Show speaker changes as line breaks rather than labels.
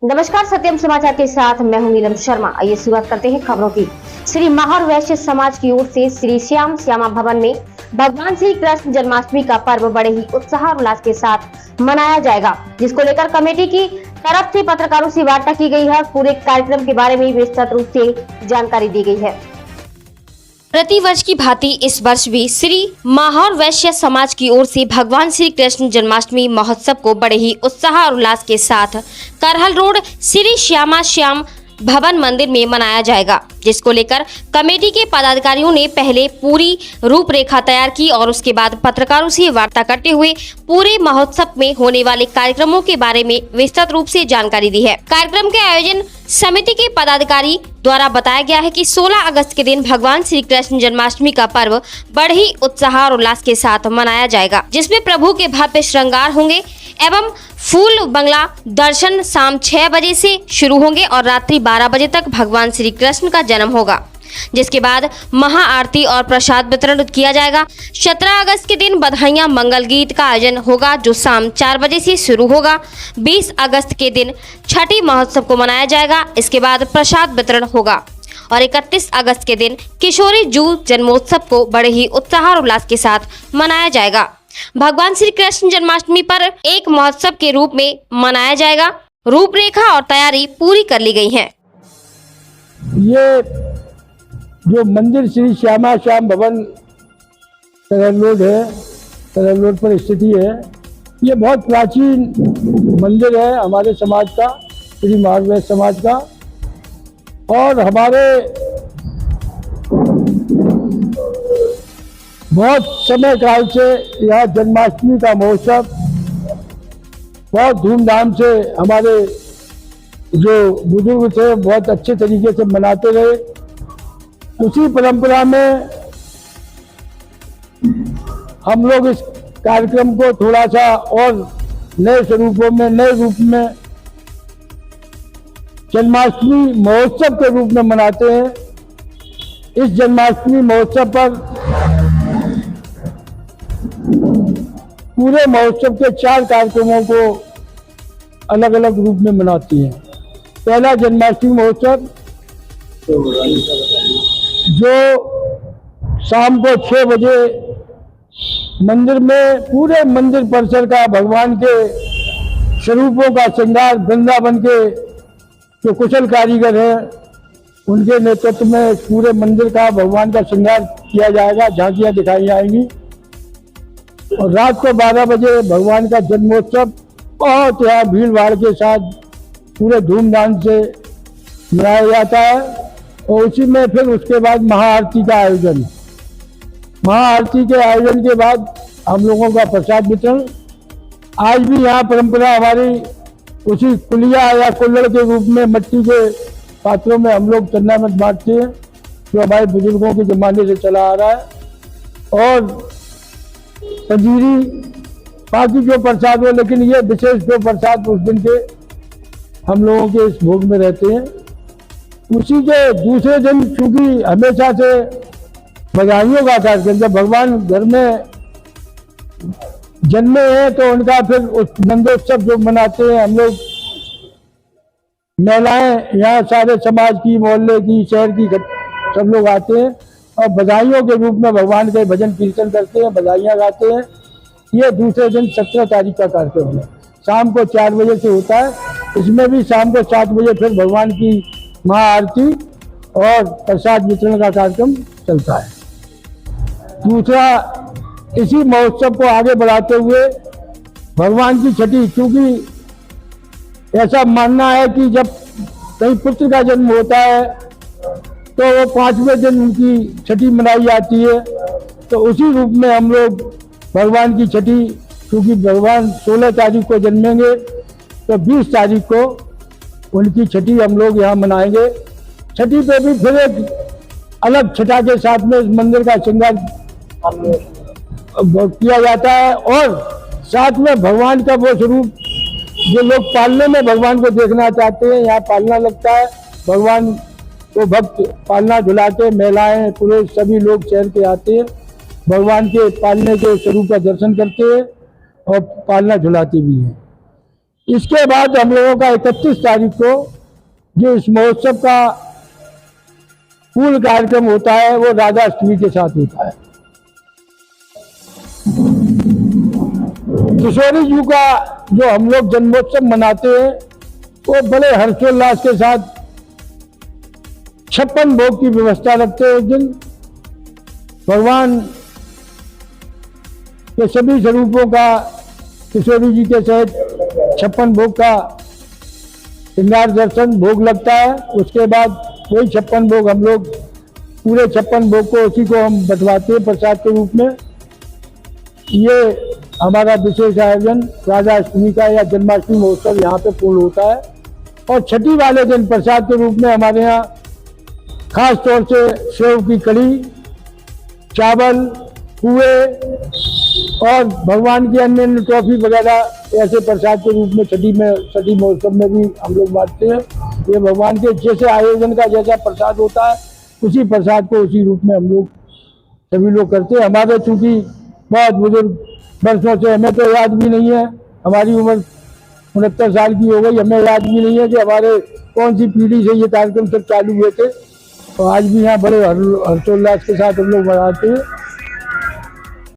नमस्कार, सत्यम समाचार के साथ मैं हूं नीलम शर्मा। आइए शुरुआत करते हैं खबरों की। श्री महार वैश्य समाज की ओर से श्री श्यामा भवन में भगवान श्री कृष्ण जन्माष्टमी का पर्व बड़े ही उत्साह और उल्लास के साथ मनाया जाएगा, जिसको लेकर कमेटी की तरफ से पत्रकारों से वार्ता की गई है। पूरे कार्यक्रम के बारे में विस्तृत रूप से जानकारी दी गई है। प्रति वर्ष की भांति इस वर्ष भी श्री महार वैश्य समाज की ओर से भगवान श्री कृष्ण जन्माष्टमी महोत्सव को बड़े ही उत्साह और उल्लास के साथ करहल रोड श्री श्याम भवन मंदिर में मनाया जाएगा, जिसको लेकर कमेटी के पदाधिकारियों ने पहले पूरी रूपरेखा तैयार की और उसके बाद पत्रकारों से वार्ता करते हुए पूरे महोत्सव में होने वाले कार्यक्रमों के बारे में विस्तृत रूप से जानकारी दी है। कार्यक्रम के आयोजन समिति के पदाधिकारी द्वारा बताया गया है कि 16 अगस्त के दिन भगवान श्री कृष्ण जन्माष्टमी का पर्व बड़े ही उत्साह और उल्लास के साथ मनाया जाएगा, जिसमें प्रभु के भव्य श्रृंगार होंगे एवं फूल बंगला दर्शन शाम 6 बजे से शुरू होंगे और रात्रि 12 बजे तक भगवान श्री कृष्ण का जन्म होगा, जिसके बाद महाआरती और प्रसाद वितरण किया जाएगा। 17 अगस्त के दिन बधाइयां मंगल गीत का आयोजन होगा, जो शाम 4 बजे से शुरू होगा। 20 अगस्त के दिन छठी महोत्सव को मनाया जाएगा, इसके बाद प्रसाद वितरण होगा और 31 अगस्त के दिन किशोरी जू जन्मोत्सव को बड़े ही उत्साह और उल्लास के साथ मनाया जाएगा। भगवान श्री कृष्ण जन्माष्टमी पर एक महोत्सव के रूप में मनाया जाएगा। रूपरेखा और तैयारी पूरी कर ली गई है।
ये जो मंदिर श्री श्याम भवन करहल रोड है, करहल रोड पर स्थिति है। ये बहुत प्राचीन मंदिर है हमारे समाज का, श्री महार वैश्य समाज का। और हमारे बहुत समय काल से यहाँ जन्माष्टमी का महोत्सव बहुत धूमधाम से हमारे जो बुजुर्ग थे बहुत अच्छे तरीके से मनाते रहे। उसी परंपरा में हम लोग इस कार्यक्रम को थोड़ा सा और नए स्वरूपों में, नए रूप में जन्माष्टमी महोत्सव के रूप में मनाते हैं। इस जन्माष्टमी महोत्सव पर पूरे महोत्सव के 4 कार्यक्रमों को अलग अलग रूप में मनाती हैं। पहला जन्माष्टमी महोत्सव जो शाम को 6 बजे मंदिर में पूरे मंदिर परिसर का भगवान के स्वरूपों का श्रृंगार वृंदावन के जो कुशल कारीगर हैं उनके नेतृत्व में पूरे मंदिर का भगवान का श्रृंगार किया जाएगा, झांकियां दिखाई जाएंगी। और रात को 12 बजे भगवान का जन्मोत्सव बहुत यहाँ भीड़ भाड़ के साथ पूरे धूमधाम से मनाया जाता है। और उसी में फिर उसके बाद महाआरती का आयोजन, महाआरती के आयोजन के बाद हम लोगों का प्रसाद वितरण। आज भी यहाँ परंपरा हमारी उसी कुलिया या कुल्हड़ के रूप में मिट्टी के पात्रों में हम लोग चन्नामत बांटते हैं, जो हमारे बुजुर्गों के जमाने से चला आ रहा है। और पंजीरी बाकी जो प्रसाद हो, लेकिन ये विशेष जो प्रसाद उस दिन के हम लोगों के इस भोग में रहते हैं। उसी के दूसरे दिन चूंकि हमेशा से बधाइयों का कार्यक्रम, जब भगवान घर में जन्मे हैं तो उनका फिर उस नंदोत्सव जो मनाते हैं हम लोग, महिलाएं यहाँ सारे समाज की, मोहल्ले की, शहर की सब लोग आते हैं और बधाइयों के रूप में भगवान के भजन कीर्तन करते हैं, बधाइयाँ गाते हैं। ये दूसरे दिन 17 तारीख का कार्यक्रम है, शाम को 4 बजे से होता है। इसमें भी शाम को 7 बजे फिर भगवान की महाआरती और प्रसाद वितरण का कार्यक्रम चलता है। दूसरा, इसी महोत्सव को आगे बढ़ाते हुए भगवान की छठी, क्योंकि ऐसा मानना है कि जब कहीं पुत्र का जन्म होता है तो वो 5वें दिन उनकी छठी मनाई जाती है। तो उसी रूप में हम लोग भगवान की छठी, क्योंकि भगवान 16 तारीख को जन्मेंगे तो 20 तारीख को उनकी छठी हम लोग यहाँ मनाएंगे। छठी पे भी फिर एक अलग छठा के साथ में इस मंदिर का श्रृंगार किया जाता है और साथ में भगवान का वो स्वरूप जो लोग पालने में भगवान को देखना चाहते हैं, यहाँ पालना लगता है। भगवान को भक्त पालना झुलाते, महिलाएं पुरुष सभी लोग शहर के आते हैं, भगवान के पालने के स्वरूप का दर्शन करते हैं और पालना झुलाती भी है। इसके बाद हम लोगों का 31 तारीख को जो इस महोत्सव का पूर्ण कार्यक्रम होता है वो राधाष्टमी के साथ होता है। किशोरी जी का जो हम लोग जन्मोत्सव मनाते हैं वो बड़े हर्षोल्लास के साथ 56 भोग की व्यवस्था रखते हैं। उस दिन भगवान के सभी स्वरूपों का किशोरी जी के सहित 56 भोग का श्रृंगार दर्शन भोग लगता है। उसके बाद वही 56 भोग हम लोग पूरे 56 भोग को उसी को हम बंटवाते हैं प्रसाद के रूप में। ये हमारा विशेष आयोजन राधाष्टमी का या जन्माष्टमी महोत्सव यहाँ पे पूर्ण होता है। और छठी वाले दिन प्रसाद के रूप में हमारे यहाँ खास तौर से सेव की कड़ी, चावल, पुए और भगवान की अन्य अन्य ट्रॉफी वगैरह ऐसे प्रसाद के रूप में छठी महोत्सव में भी हम लोग बांटते हैं। ये भगवान के जैसे आयोजन का जैसा प्रसाद होता है उसी प्रसाद को उसी रूप में हम लोग सभी लोग करते हैं। हमारे चूंकि बहुत बुजुर्ग वर्षों से, हमें तो याद भी नहीं है, हमारी उम्र 69 साल की हो गई, हमें याद भी नहीं है कि हमारे कौन सी पीढ़ी से ये कार्यक्रम सब चालू हुए थे। तो आज भी यहाँ बड़े हर्षोल्लास के साथ हम लोग मनाते हैं।